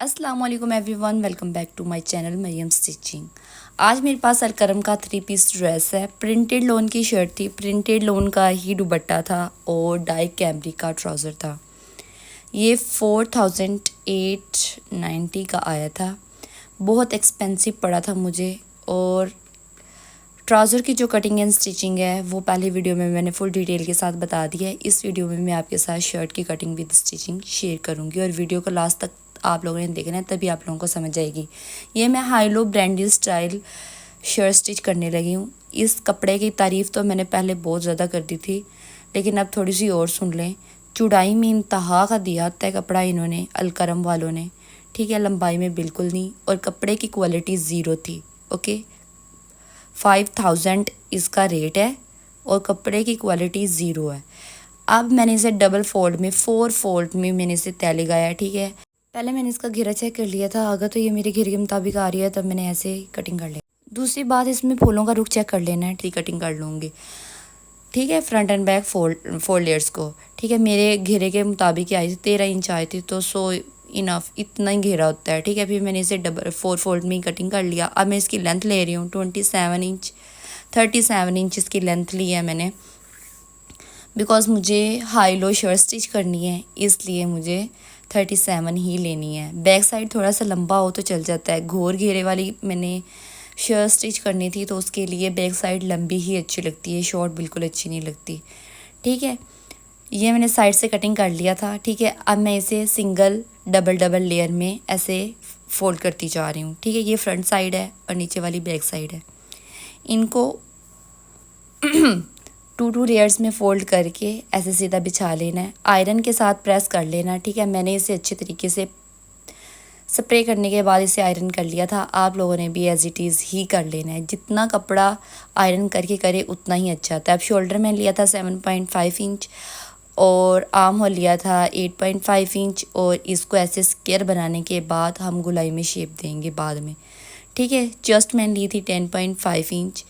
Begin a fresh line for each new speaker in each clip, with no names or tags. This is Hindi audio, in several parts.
अस्सलाम वालेकुम everyone, welcome back to my channel Mariyam stitching. आज मेरे पास अलकरम का 3 पीस ड्रेस है। प्रिंटेड लोन की शर्ट थी, प्रिंटेड लोन का ही दुपट्टा था और डाई कैमरी का ट्राउज़र था। ये 4890 का आया था। बहुत एक्सपेंसिव पड़ा था मुझे। और ट्राउज़र की जो कटिंग एंड स्टिचिंग है वो पहले वीडियो में मैंने फुल डिटेल के साथ बता दी है। इस वीडियो में मैं आपके साथ शर्ट की कटिंग विद स्टिचिंग शेयर करूँगी और वीडियो को लास्ट तक आप लोगों ने देखना है, तभी आप लोगों को समझ आएगी। ये मैं high low branded style shirt stitch करने लगी हूँ। इस कपड़े की तारीफ़ तो मैंने पहले बहुत ज़्यादा कर दी थी, लेकिन अब थोड़ी सी और सुन लें। चौड़ाई में इंतहा का दिया था कपड़ा इन्होंने, अलकरम वालों ने, ठीक है। लंबाई में बिल्कुल नहीं, और कपड़े की क्वालिटी ज़ीरो थी। ओके, 5000 इसका रेट है और कपड़े की क्वालिटी ज़ीरो है। अब मैंने इसे डबल फोल्ड में 4 फोल्ड में मैंने इसे तय लगाया, ठीक है। पहले मैंने इसका घेरा चेक कर लिया था, अगर तो ये मेरे घेरे के मुताबिक आ रही है तब मैंने ऐसे कटिंग कर लिया। दूसरी बात, इसमें फूलों का रुख चेक कर लेना है, ठीक कटिंग कर लूँगी, ठीक है। Front end back fold layers को, ठीक है। मेरे घेरे के मुताबिक ही आई थी, 13 इंच आई थी, तो सो इनफ, इतना ही घेरा होता है, ठीक है। फिर मैंने इसे 4 फोल्ड में ही कटिंग कर लिया। अब मैं इसकी लेंथ ले रही हूँ 27 इंच, 37 इंच इसकी लेंथ ली है मैंने, बिकॉज़ मुझे हाई लो शर्ट स्टिच करनी है, इसलिए मुझे 37 ही लेनी है। बैक साइड थोड़ा सा लंबा हो तो चल जाता है। घोर घेरे वाली मैंने शर्ट स्टिच करनी थी, तो उसके लिए बैक साइड लंबी ही अच्छी लगती है, शॉर्ट बिल्कुल अच्छी नहीं लगती, ठीक है। ये मैंने साइड से कटिंग कर लिया था, ठीक है। अब मैं इसे सिंगल डबल लेयर में ऐसे फोल्ड करती जा रही हूँ, ठीक है। ये फ्रंट साइड है और नीचे वाली बैक साइड है। इनको 2 लेयर्स में फ़ोल्ड करके ऐसे सीधा बिछा लेना है। आयरन के साथ प्रेस कर लेना, ठीक है। मैंने इसे अच्छे तरीके से स्प्रे करने के बाद इसे आयरन कर लिया था। आप लोगों ने भी एज इट इज़ ही कर लेना है। जितना कपड़ा आयरन करके करे उतना ही अच्छा था। अब शोल्डर में लिया था 7.5 इंच और आर्म होल लिया था 8.5 इंच, और इसको ऐसे स्क्वायर बनाने के बाद हम गुलाई में शेप देंगे बाद में, ठीक है। चेस्ट मैंने ली थी 10.5 इंच।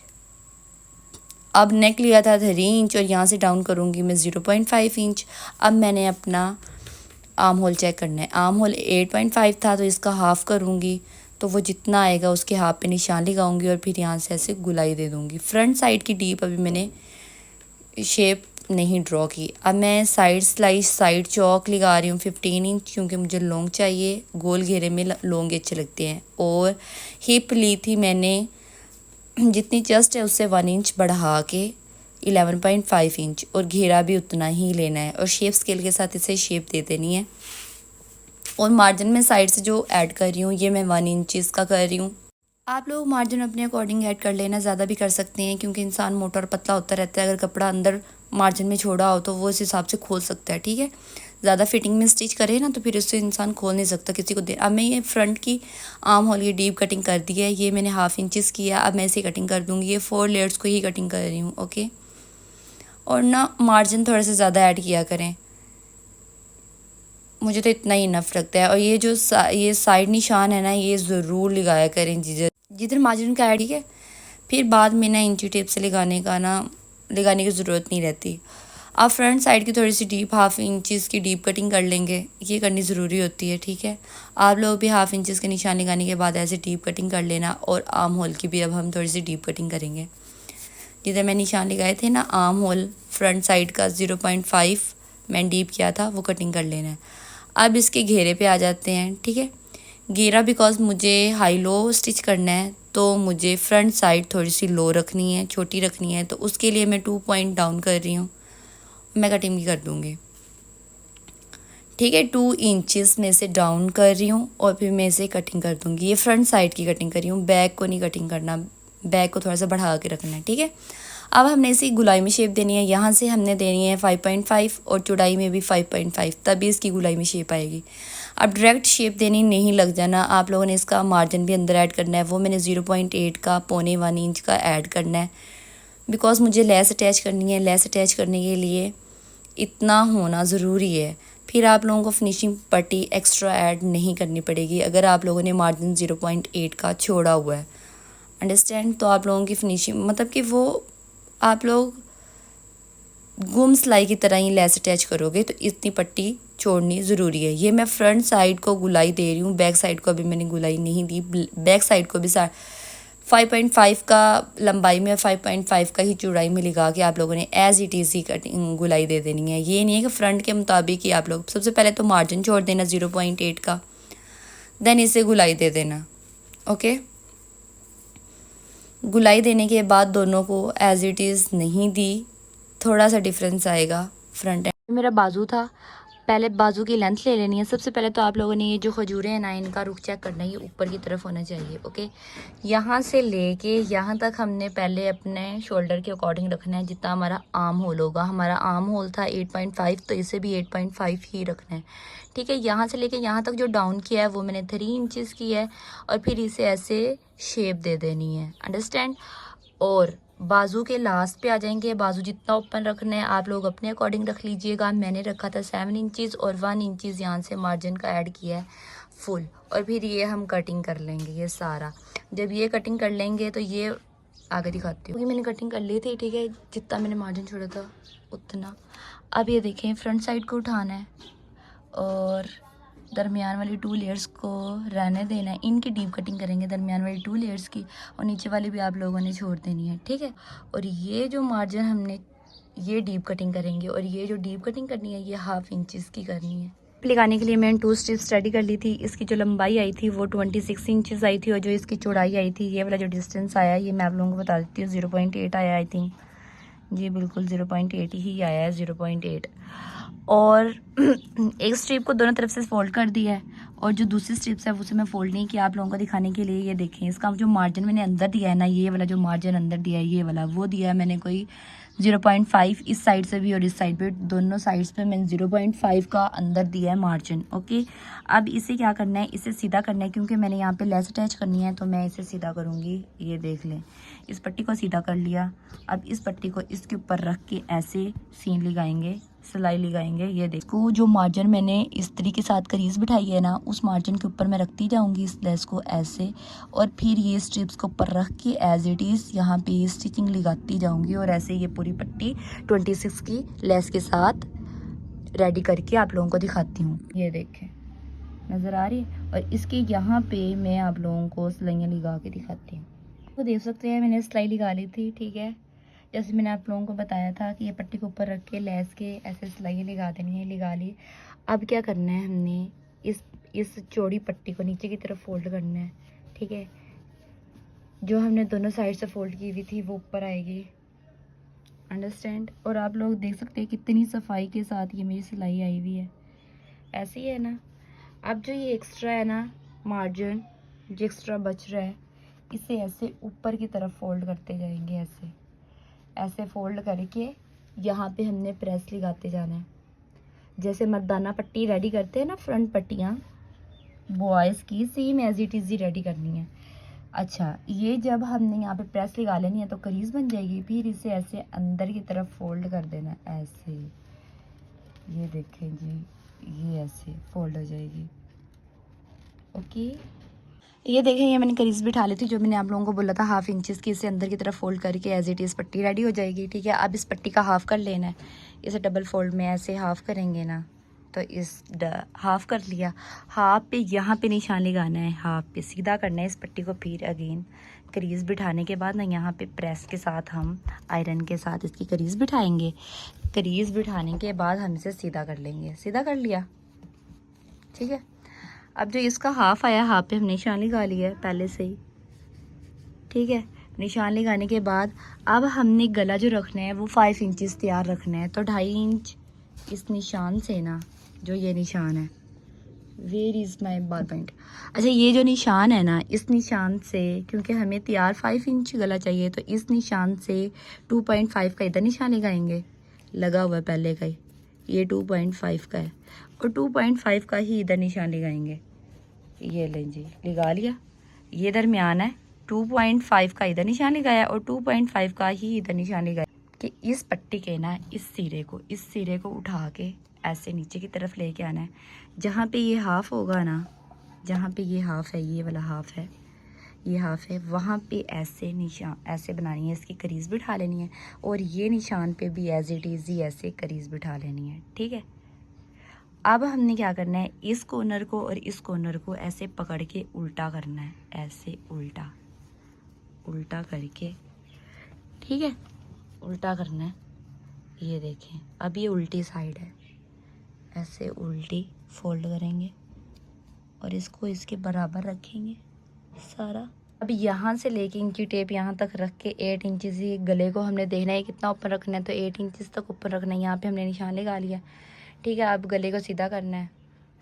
अब नेक लिया था 3 इंच और यहाँ से डाउन करूँगी मैं 0.5 इंच। अब मैंने अपना आर्म होल चेक करना है। आर्म होल 8.5 था, तो इसका हाफ़ करूँगी, तो वो जितना आएगा उसके हाफ पे निशान लगाऊंगी और फिर यहाँ से ऐसे गुलाई दे दूँगी। फ्रंट साइड की डीप अभी मैंने शेप नहीं ड्रॉ की। अब मैं साइड स्लाइस साइड चौक लगा रही हूँ 15 इंच, क्योंकि मुझे लॉन्ग चाहिए। गोल घेरे में लॉन्ग अच्छे लगते हैं। और हिप ली थी मैंने, जितनी चेस्ट है उससे 1 इंच बढ़ा के 11.5 इंच, और घेरा भी उतना ही लेना है। और शेप स्केल के साथ इसे शेप दे देनी है। और मार्जिन में साइड से जो ऐड कर रही हूँ ये मैं 1 इंच का कर रही हूँ। आप लोग मार्जिन अपने अकॉर्डिंग ऐड कर लेना, ज़्यादा भी कर सकते हैं, क्योंकि इंसान मोटा और पतला होता रहता है। अगर कपड़ा अंदर मार्जिन में छोड़ा हो तो वो इस हिसाब से खोल सकता है, ठीक है। ज़्यादा फिटिंग में स्टिच करे ना तो फिर उससे इंसान खोल नहीं सकता किसी को दे। अब मैं ये फ्रंट की आर्म होल की डीप कटिंग कर दी है, ये मैंने 1/2 इंच किया। अब मैं इसे कटिंग कर दूँगी। ये 4 लेयर्स को ही कटिंग कर रही हूँ, ओके। और ना मार्जिन थोड़ा सा ज़्यादा ऐड किया करें, मुझे तो इतना ही इनफ लगता है। और ये जो ये साइड निशान है ना, ये ज़रूर लगाया करें जिधर जिधर मार्जिन का ऐड, ठीक है। फिर बाद में ना इंची टेप से लगाने की ज़रूरत नहीं रहती। आप फ्रंट साइड की थोड़ी सी डीप 1/2 इंच की डीप कटिंग कर लेंगे, ये करनी ज़रूरी होती है, ठीक है। आप लोग भी 1/2 इंच के निशान लगाने के बाद ऐसे डीप कटिंग कर लेना। और आर्म होल की भी अब हम थोड़ी सी डीप कटिंग करेंगे। जिधर मैं निशान लगाए थे ना आर्म होल फ्रंट साइड का 0.5 मैंने डीप किया था, वो कटिंग कर लेना है। अब इसके घेरे पे आ जाते हैं, ठीक है। घेरा बिकॉज मुझे हाई लो स्टिच करना है, तो मुझे फ्रंट साइड थोड़ी सी लो रखनी है, छोटी रखनी है, तो उसके लिए मैं 2 पॉइंट डाउन कर रही हूँ। मैं कटिंग भी कर दूँगी, ठीक है। 2 इंचेस में से डाउन कर रही हूँ और फिर मैं इसे कटिंग कर दूँगी। ये फ्रंट साइड की कटिंग कर रही हूँ, बैक को नहीं कटिंग करना, बैक को थोड़ा सा बढ़ा के रखना है, ठीक है। अब हमने इसी गुलाई में शेप देनी है। यहाँ से हमने देनी है 5.5 और चौड़ाई में भी 5.5, तभी इसकी गुलाई में शेप आएगी। अब डायरेक्ट शेप देनी नहीं लग जाना, आप लोगों ने इसका मार्जिन भी अंदर ऐड करना है। वो मैंने 0.8 का 0.25 इंच का ऐड करना है, बिकॉज मुझे लेस अटैच करनी है। लेस अटैच करने के लिए इतना होना ज़रूरी है। फिर आप लोगों को फिनिशिंग पट्टी एक्स्ट्रा ऐड नहीं करनी पड़ेगी अगर आप लोगों ने मार्जिन 0.8 का छोड़ा हुआ है, अंडरस्टैंड। तो आप लोगों की फिनिशिंग मतलब कि वो आप लोग गुम सिलाई की तरह ही लेस अटैच करोगे तो इतनी पट्टी छोड़नी ज़रूरी है। ये मैं फ्रंट साइड को गुलाई दे रही हूँ, बैक साइड को अभी मैंने गुलाई नहीं दी। बैक साइड को भी 5.5 का लंबाई में 5.5 का ही चौड़ाई में लगा के आप लोगों ने एज इट इज़ ही कटिंग गुलाई दे देनी है। ये नहीं है कि फ्रंट के मुताबिक ही आप लोग, सबसे पहले तो मार्जिन छोड़ देना 0.8 का, देन इसे गुलाई दे देना। ओके, गुलाई देने के बाद दोनों को एज इट इज़ नहीं दी, थोड़ा सा डिफरेंस आएगा फ्रंट एंड। मेरा बाजू था, पहले बाजू की लेंथ ले लेनी है। सबसे पहले तो आप लोगों ने ये जो खजूरें हैं ना, इनका रुख चेक करना है, ये ऊपर की तरफ होना चाहिए। ओके, यहाँ से लेके यहाँ तक हमने पहले अपने शोल्डर के अकॉर्डिंग रखना है, जितना हमारा आर्म होल होगा। हमारा आर्म होल था 8.5, तो इसे भी 8.5 ही रखना है। ठीक है, यहाँ से लेके यहाँ तक जो डाउन किया है वो मैंने 3 इंचज़ की है, और फिर इसे ऐसे शेप दे देनी है। अंडरस्टैंड। और बाजू के लास्ट पे आ जाएंगे। बाजू जितना ओपन रखना है आप लोग अपने अकॉर्डिंग रख लीजिएगा। मैंने रखा था 7 इंचज़, और 1 इंचज़ यहाँ से मार्जिन का ऐड किया है फुल। और फिर ये हम कटिंग कर लेंगे ये सारा। जब ये कटिंग कर लेंगे तो ये आगे दिखाती हूँ, क्योंकि मैंने कटिंग कर ली थी। ठीक है, जितना मैंने मार्जिन छोड़ा था उतना। अब ये देखें, फ्रंट साइड को उठाना है और दरमियान वाली 2 लेयर्स को रहने देना है। इनकी डीप कटिंग करेंगे दरमियान वाली 2 लेयर्स की, और नीचे वाली भी आप लोगों ने छोड़ देनी है। ठीक है, और ये जो मार्जिन हमने ये डीप कटिंग करेंगे, और ये जो डीप कटिंग करनी है ये 1/2 इंचज़ की करनी है। लगाने के लिए मैंने 2 स्ट्रिप्स रेडी कर ली थी। इसकी जो लंबाई आई थी वो 26 इंचज़ आई थी, और जो इसकी चौड़ाई आई थी, ये वाला जो डिस्टेंस आया ये मैं आप लोगों को बता देती हूँ, 0.8 आया आई थिंक। जी बिल्कुल 0.8 ही आया है, 0.8। और एक स्ट्रिप को दोनों तरफ से फोल्ड कर दिया है, और जो दूसरी स्ट्रिप्स है उसे मैं फोल्ड नहीं किया आप लोगों को दिखाने के लिए। ये देखें, इसका जो मार्जिन मैंने अंदर दिया है ना, ये वाला जो मार्जिन अंदर दिया है ये वाला, वो दिया है मैंने कोई 0.5 इस साइड से भी और इस साइड पे, दोनों साइड्स पे मैंने 0.5 का अंदर दिया है मार्जिन। ओके, अब इसे क्या करना है, इसे सीधा करना है, क्योंकि मैंने यहाँ पे लेस अटैच करनी है तो मैं इसे सीधा करूँगी। ये देख लें, इस पट्टी को सीधा कर लिया। अब इस पट्टी को इसके ऊपर रख के ऐसे सीन लगाएंगे, सिलाई लगाएंगे। ये देखो, जो मार्जिन मैंने इस तरीके के साथ करीज बिठाई है ना, उस मार्जिन के ऊपर मैं रखती जाऊंगी इस लेस को ऐसे, और फिर ये स्ट्रिप्स को ऊपर रख के एज इट इज़ यहाँ पे स्टिचिंग लगाती जाऊंगी, और ऐसे ये पूरी पट्टी 26 की लेस के साथ रेडी करके आप लोगों को दिखाती हूँ। ये देखें, नज़र आ रही है। और इसके यहाँ पे मैं आप लोगों को सिलाइयाँ लगा के दिखाती हूँ। तो देख सकते हैं मैंने सिलाई लगा ली थी। ठीक है, जैसे मैंने आप लोगों को बताया था कि ये पट्टी के ऊपर रख के लेस के ऐसे सिलाई लगा देनी है, लगा ली। अब क्या करना है, हमने इस चौड़ी पट्टी को नीचे की तरफ फोल्ड करना है। ठीक है, जो हमने दोनों साइड से फोल्ड की हुई थी वो ऊपर आएगी। अंडरस्टैंड। और आप लोग देख सकते हैं कितनी सफाई के साथ ये मेरी सिलाई आई हुई है, ऐसे ही है ना। अब जो ये एक्स्ट्रा है ना मार्जिन, जो एक्स्ट्रा बच रहा है, इसे ऐसे ऊपर की तरफ फोल्ड करते जाएंगे, ऐसे ऐसे फोल्ड करके यहाँ पे हमने प्रेस लगाते जाना है। जैसे मर्दाना पट्टी रेडी करते हैं ना, फ्रंट पट्टियाँ बॉयज़ की सेम एज इट इज़ ही रेडी करनी है। अच्छा, ये जब हमने यहाँ पे प्रेस लगा लेनी है तो करीज बन जाएगी। फिर इसे ऐसे अंदर की तरफ फोल्ड कर देना ऐसे। ये देखें जी, ये ऐसे फोल्ड हो जाएगी। ओके, ये देखें, ये मैंने करीज बिठा ली थी, जो मैंने आप लोगों को बोला था 1/2 इंचज़ की। इसे अंदर की तरफ फोल्ड करके एज इट इज़ पट्टी रेडी हो जाएगी। ठीक है, अब इस पट्टी का हाफ़ कर लेना है। इसे डबल फोल्ड में ऐसे हाफ़ करेंगे ना, तो इस हाफ़ कर लिया। हाफ पे यहाँ पे निशान लगाना है, हाफ पे सीधा करना है इस पट्टी को। फिर अगेन करीज बिठाने के बाद ना यहाँ पे प्रेस के साथ हम आयरन के साथ इसकी करीज बिठाएंगे। करीज बिठाने के बाद हम इसे सीधा कर लेंगे। सीधा कर लिया, ठीक है। अब जो इसका हाफ आया, हाफ पे हम निशान लगा लिया है पहले से ही। ठीक है, निशान लगाने के बाद अब हमने गला जो रखना है वो 5 इंचज़ तैयार रखना है। तो 2.5 इंच इस निशान से ना, जो ये निशान है, where is my ball point. अच्छा, ये जो निशान है ना, इस निशान से, क्योंकि हमें तैयार 5 इंच गला चाहिए, तो इस निशान से 2.5 का इधर निशान लगाएंगे, लगा हुआ है पहले का ही, ये 2.5 का है, और 2.5 का ही इधर निशान लगाएंगे। ये लें जी, लगा लिया। ये दरमियान है, 2.5 का इधर निशान लगाया और 2.5 का ही इधर निशान लगाया। कि इस पट्टी के ना इस सिरे को उठा के ऐसे नीचे की तरफ लेके आना है। जहाँ पे ये हाफ होगा ना, जहाँ पे ये हाफ है, ये वाला हाफ है, ये हाफ है, वहाँ पे ऐसे निशान ऐसे बनानी है, इसकी करीज बिठा लेनी है, और ये निशान पे भी एज इट इज़ ही ऐसे करीज बिठा लेनी है। ठीक है, अब हमने क्या करना है, इस कॉर्नर को और इस कॉर्नर को ऐसे पकड़ के उल्टा करना है, ऐसे उल्टा उल्टा करके, ठीक है, उल्टा करना है। ये देखें, अब ये उल्टी साइड है, ऐसे उल्टी फोल्ड करेंगे और इसको इसके बराबर रखेंगे सारा। अब यहाँ से लेके इंची टेप यहाँ तक रख के 8 इंचज़ ही गले को हमने देखना है कितना ऊपर रखना है, तो 8 इंचज़ तक ऊपर रखना है। यहाँ पे हमने निशान लगा लिया, ठीक है। अब गले को सीधा करना है,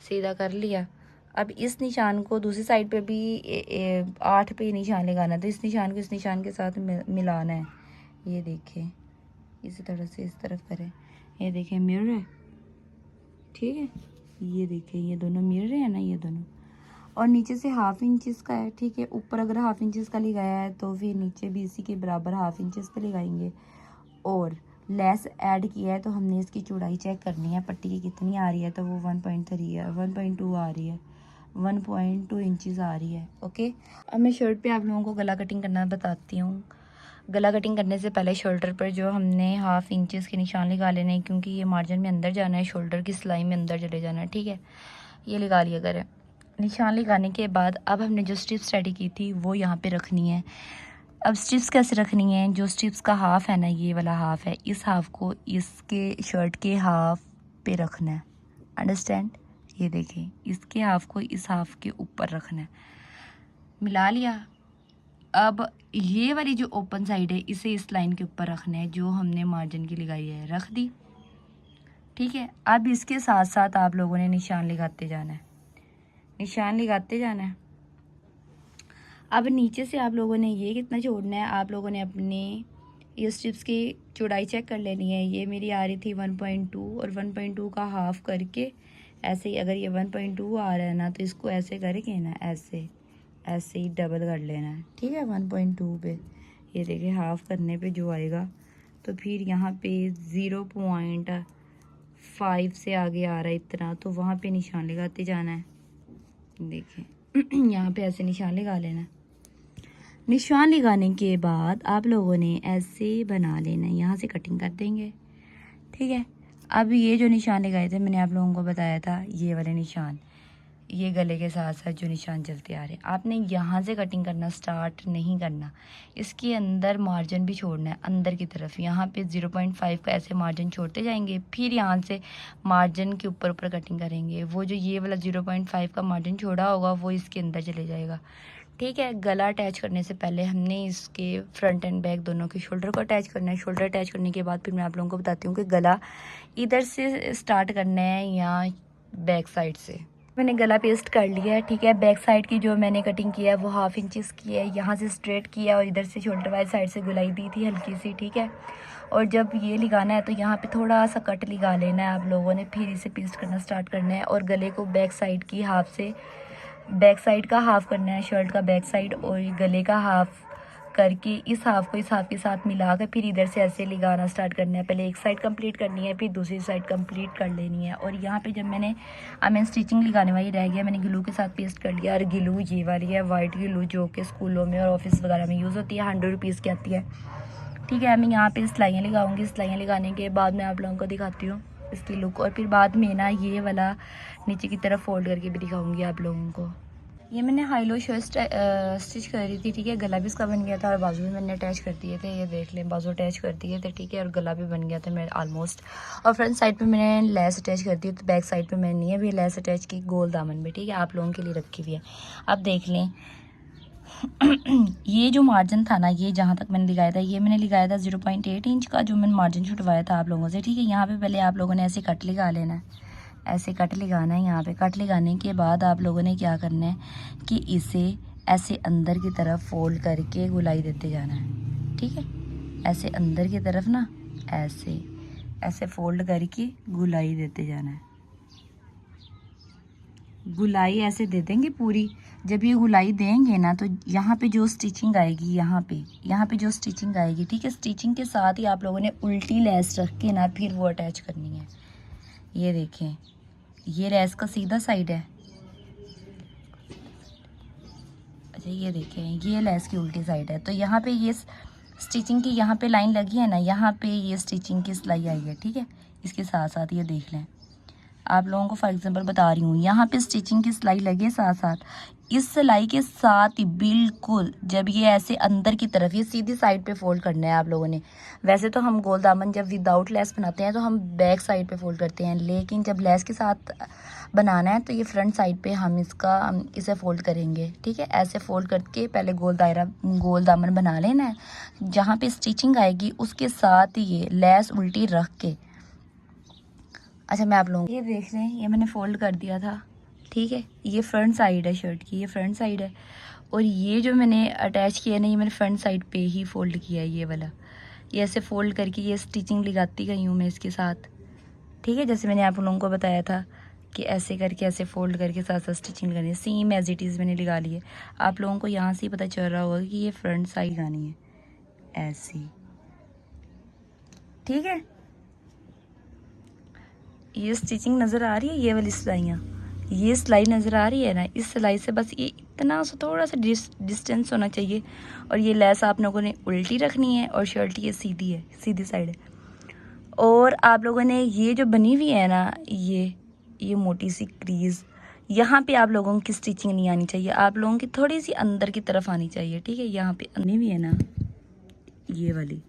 सीधा कर लिया। अब इस निशान को दूसरी साइड पे भी 8 पे निशान लगाना है, तो इस निशान को इस निशान के साथ मिलाना है। ये देखें, इसी तरह से इस तरफ करें, ये देखें मिरर है, ठीक है। ये देखें, ये दोनों मिरर है ना, ये दोनों। और नीचे से 1/2 इंचज़ का है, ठीक है। ऊपर अगर 1/2 इंचज़ का लगाया है तो फिर नीचे भी इसी के बराबर 1/2 इंचज़ पे लगाएंगे। और लेस ऐड किया है तो हमने इसकी चौड़ाई चेक करनी है, पट्टी की कितनी आ रही है, तो वो 1.3 है, 1.2 आ रही है, 1.2 इंचज़ आ रही है, ओके। अब मैं शर्ट पे आप लोगों को गला कटिंग करना बताती हूँ। गला कटिंग करने से पहले शोल्डर पर जो हमने 1/2 इंचज़ के निशान लगा लेने हैं, क्योंकि ये मार्जिन में अंदर जाना है, शोल्डर की सिलाई में अंदर चले जाना है, ठीक है। ये लगा लिया करें। निशान लगाने के बाद अब हमने जो स्ट्रिप्स रेडी की थी वो यहाँ पे रखनी है। अब स्ट्रिप्स कैसे रखनी है, जो स्ट्रिप्स का हाफ है ना, ये वाला हाफ है, इस हाफ को इसके शर्ट के हाफ पे रखना है, अंडरस्टैंड। ये देखें, इसके हाफ को इस हाफ के ऊपर रखना है, मिला लिया। अब ये वाली जो ओपन साइड है इसे इस लाइन के ऊपर रखना है जो हमने मार्जिन की लगाई है, रख दी, ठीक है। अब इसके साथ साथ आप लोगों ने निशान लगाते जाना है, निशान लगाते जाना है। अब नीचे से आप लोगों ने ये कितना छोड़ना है, आप लोगों ने अपने ये स्ट्रिप्स की चौड़ाई चेक कर लेनी है। ये मेरी आ रही थी 1.2 और 1.2 का हाफ करके ऐसे ही, अगर ये 1.2 आ रहा है ना तो इसको ऐसे करके ना ऐसे ऐसे ही डबल कर लेना है, ठीक है। 1.2 पे ये देखिए हाफ करने पे जो आएगा, तो फिर यहाँ पे 0.5 से आगे आ रहा है इतना, तो वहाँ पे निशान लगाते जाना है। देखें यहाँ पे ऐसे निशान लगा लेना। निशान लगाने के बाद आप लोगों ने ऐसे बना लेना, यहाँ से कटिंग कर देंगे, ठीक है। अब ये जो निशान लगाए थे मैंने आप लोगों को बताया था, ये वाले निशान, ये गले के साथ साथ जो निशान चलते आ रहे हैं, आपने यहाँ से कटिंग करना स्टार्ट नहीं करना, इसके अंदर मार्जिन भी छोड़ना है अंदर की तरफ। यहाँ पे 0.5 का ऐसे मार्जिन छोड़ते जाएंगे, फिर यहाँ से मार्जिन के ऊपर ऊपर कटिंग करेंगे। वो जो ये वाला 0.5 का मार्जिन छोड़ा होगा वो इसके अंदर चले जाएगा, ठीक है। गला अटैच करने से पहले हमने इसके फ्रंट एंड बैक दोनों के शोल्डर को अटैच करना है। शोल्डर अटैच करने के बाद फिर मैं आप लोगों को बताती हूँ कि गला इधर से स्टार्ट करना है या बैक साइड से। मैंने गला पेस्ट कर लिया है, ठीक है। बैक साइड की जो मैंने कटिंग किया है वो 1/2 इंचज़ की है, यहाँ से स्ट्रेट किया और इधर से शोल्डर वाली साइड से गुलाई दी थी हल्की सी, ठीक है। और जब ये लगाना है तो यहाँ पे थोड़ा सा कट लगा लेना है आप लोगों ने, फिर इसे पेस्ट करना स्टार्ट करना है। और गले को बैक साइड की हाफ से, बैक साइड का हाफ करना है शर्ट का बैक साइड, और गले का हाफ करके इस हाफ को इस हाफ के साथ मिला कर फिर इधर से ऐसे लगाना स्टार्ट करना है। पहले एक साइड कंप्लीट करनी है, फिर दूसरी साइड कंप्लीट कर लेनी है। और यहाँ पे जब मैंने स्टिचिंग लगाने वाली रह गया, मैंने ग्लू के साथ पेस्ट कर लिया। और ग्लू ये वाली है वाइट ग्लू, जो कि स्कूलों में और ऑफिस वगैरह में यूज़ होती है, 100 रुपीज़ की आती है, ठीक है। मैं यहाँ पे सिलाइयाँ लगाऊंगी, सिलाइयाँ लगाने के बाद मैं आप लोगों को दिखाती हूँ इसकी लुक। और फिर बाद में ना ये वाला नीचे की तरफ फोल्ड करके भी दिखाऊंगी आप लोगों को। ये मैंने हाई लो शर्ट स्टिच कर रही थी, ठीक है। गला भी इसका बन गया था और बाजू भी मैंने अटैच कर दिए थे, ये देख लें, बाजू अटैच कर दिए थे, ठीक है। और गला भी बन गया था मेरा ऑलमोस्ट। और फ्रंट साइड पे मैंने लेस अटैच कर दी, तो बैक साइड पे मैंने नहीं अभी लेस अटैच की, गोल दामन में, ठीक है, आप लोगों के लिए रखी हुई है। अब देख लें ये जो मार्जिन था ना, ये जहाँ तक मैंने लगाया था, ये मैंने लगाया था 0.8 इंच का, जो मैंने मार्जिन छुटवाया था आप लोगों से, ठीक है। यहाँ पे पहले आप लोगों ने ऐसे कट लगा लेना है, ऐसे कट लगाना है। यहाँ पे कट लगाने के बाद आप लोगों ने क्या करना है कि इसे ऐसे अंदर की तरफ फोल्ड करके गुलाई देते जाना है, ठीक है। ऐसे अंदर की तरफ ना ऐसे ऐसे फोल्ड करके गुलाई देते जाना है। गुलाई ऐसे दे देंगे पूरी। जब ये गुलाई देंगे ना तो यहाँ पे जो स्टिचिंग आएगी, यहाँ पे जो स्टिचिंग आएगी, ठीक है, स्टिचिंग के साथ ही आप लोगों ने उल्टी लेस रख के ना फिर वो अटैच करनी है। ये देखें, ये लेस का सीधा साइड है, अच्छा ये देखें, ये लेस की उल्टी साइड है। तो यहाँ पे ये स्टिचिंग की यहाँ पे लाइन लगी है ना, यहाँ पे ये स्टिचिंग की सिलाई आई है, ठीक है। इसके साथ साथ ये देख लें। आप लोगों को फॉर एग्जांपल बता रही हूँ, यहाँ पे स्टिचिंग की सिलाई लगी है साथ साथ, इस सिलाई के साथ ही बिल्कुल जब ये ऐसे अंदर की तरफ ये सीधी साइड पे फोल्ड करना है आप लोगों ने। वैसे तो हम गोल दामन जब विदाउट लेस बनाते हैं तो हम बैक साइड पे फोल्ड करते हैं, लेकिन जब लेस के साथ बनाना है तो ये फ्रंट साइड पे हम इसे फोल्ड करेंगे। ठीक है, ऐसे फोल्ड करके पहले गोल दामन बना लेना है। जहाँ पे स्टिचिंग आएगी उसके साथ ही ये लेस उल्टी रख के, अच्छा मैं आप लोगों ये देख लें, ये मैंने फोल्ड कर दिया था। ठीक है, ये फ्रंट साइड है शर्ट की, ये फ्रंट साइड है, और ये जो मैंने अटैच किया है ना, ये मैंने फ्रंट साइड पे ही फोल्ड किया है ये वाला। ये ऐसे फोल्ड करके ये स्टिचिंग लगाती गई हूँ मैं इसके साथ। ठीक है, जैसे मैंने आप लोगों को बताया था कि ऐसे करके ऐसे फोल्ड करके साथ साथ स्टिचिंग लगानी है, सेम एज इट इज़ मैंने लगा ली है। आप लोगों को यहाँ से ही पता चल रहा होगा कि ये फ्रंट साइड लगानी है ऐसी। ठीक है, ये स्टिचिंग नज़र आ रही है, ये वाली सिलाइयाँ, ये सिलाई नज़र आ रही है ना, इस सिलाई से बस ये इतना सा थोड़ा सा डिस्टेंस होना चाहिए, और ये लेस आप लोगों ने उल्टी रखनी है, और शर्ट ये सीधी है, सीधी साइड है। और आप लोगों ने ये जो बनी हुई है ना, ये मोटी सी क्रीज़, यहाँ पे आप लोगों की स्टिचिंग नहीं आनी चाहिए, आप लोगों की थोड़ी सी अंदर की तरफ आनी चाहिए। ठीक है, यहाँ पे बनी हुई है ना ये वाली,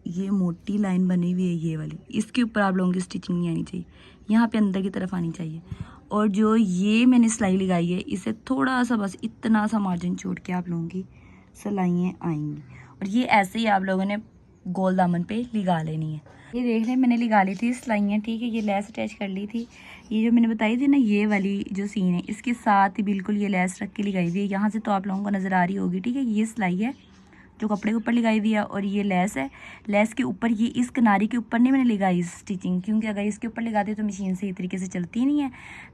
ये मोटी लाइन बनी हुई है ये वाली, इसके ऊपर आप लोगों की स्टिचिंग नहीं आनी चाहिए, यहाँ पे अंदर की तरफ आनी चाहिए। और जो ये मैंने सिलाई लगाई है, इसे थोड़ा सा बस इतना सा मार्जिन छोड़ के आप लोगों की सिलाइयाँ आएंगी, और ये ऐसे ही आप लोगों ने गोल दामन पे लगा लेनी है। ये देख लें, मैंने लगा ली थी सिलाइयाँ। ठीक है, ये लेस अटैच कर ली थी, ये जो मैंने बताई थी ना ये वाली जो सीन है, इसके साथ ही बिल्कुल ये लेस रख के लगाई हुई है। यहाँ से तो आप लोगों को नज़र आ रही होगी। ठीक है, ये सिलाई है जो कपड़े के ऊपर लगाई हुई है, और ये लेस है, लेस के ऊपर ये इस किनारे के ऊपर नहीं मैंने लगाई स्टिचिंग, क्योंकि अगर इसके ऊपर लगाती तो मशीन सही तरीके से चलती नहीं है।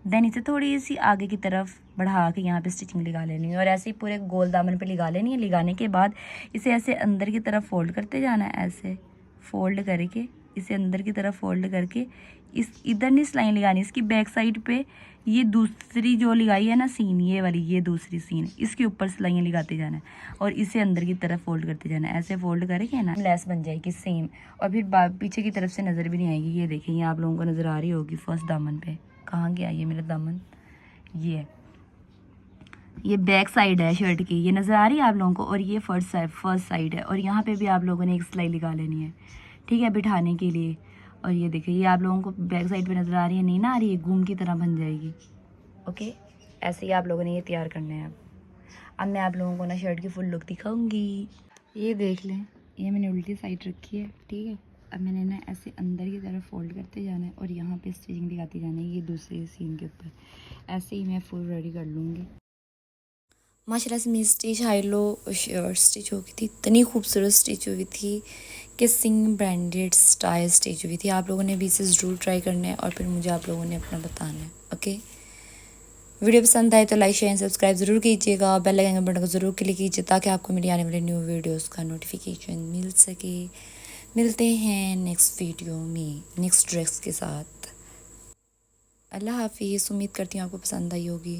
देन इसे थोड़ी सी आगे की तरफ बढ़ा के यहाँ पे स्टिचिंग लगा लेनी है, और ऐसे ही पूरे गोल दामन पे लगा लेनी है। लगाने के बाद इसे ऐसे अंदर की तरफ फोल्ड करते जाना है, ऐसे फोल्ड करके इसे अंदर की तरफ फोल्ड करके इस इधर नहीं सिलाई लगानी, इसकी बैक साइड पे ये दूसरी जो लगाई है ना सीन, ये वाली, ये दूसरी सीन, इसके ऊपर सिलाइयाँ लगाते जाना है, और इसे अंदर की तरफ फोल्ड करते जाना है। ऐसे फोल्ड करके ना लेस बन जाएगी सेम, और फिर पीछे की तरफ से नज़र भी नहीं आएगी। ये देखें, ये आप लोगों को नज़र आ रही होगी फर्स्ट दामन पे, कहाँ गया ये मेरा दामन, ये है, ये बैक साइड है शर्ट की, ये नज़र आ रही है आप लोगों को, और ये फर्स्ट साइड है, और यहाँ पे भी आप लोगों ने एक सिलाई लगा लेनी है। ठीक है, बिठाने के लिए। और ये देखिए, ये आप लोगों को बैक साइड पे नज़र आ रही है, नहीं ना आ रही है, घूम की तरह बन जाएगी। ओके, ऐसे ही आप लोगों ने ये तैयार करना है। अब मैं आप लोगों को ना शर्ट की फुल लुक दिखाऊंगी। ये देख लें, ये मैंने उल्टी साइड रखी है। ठीक है, अब मैंने ना ऐसे अंदर की तरफ फोल्ड करते जाना है, और यहाँ पे स्टिचिंग दिखाती जाना है ये दूसरे सीन के ऊपर। ऐसे ही मैं फुल रेडी कर लूँगी। माशाल्लाह से मेरी stitch high low shirt stitch हो गई थी, इतनी खूबसूरत स्टिच हुई थी कि सिंह ब्रांडेड स्टाइल स्टिच हुई थी। आप लोगों ने भी इसे ज़रूर ट्राई करना है, और फिर मुझे आप लोगों ने अपना बताना है। ओके, वीडियो पसंद आए तो लाइक शेयर सब्सक्राइब ज़रूर कीजिएगा, बेल आइकन बटन को ज़रूर क्लिक कीजिए ताकि आपको मेरी आने वाले न्यू वीडियोस का नोटिफिकेशन मिल सके। मिलते हैं नेक्स्ट वीडियो में नेक्स्ट ड्रेस के साथ। अल्लाह हाफिज़। उम्मीद करती हूँ आपको पसंद आई होगी।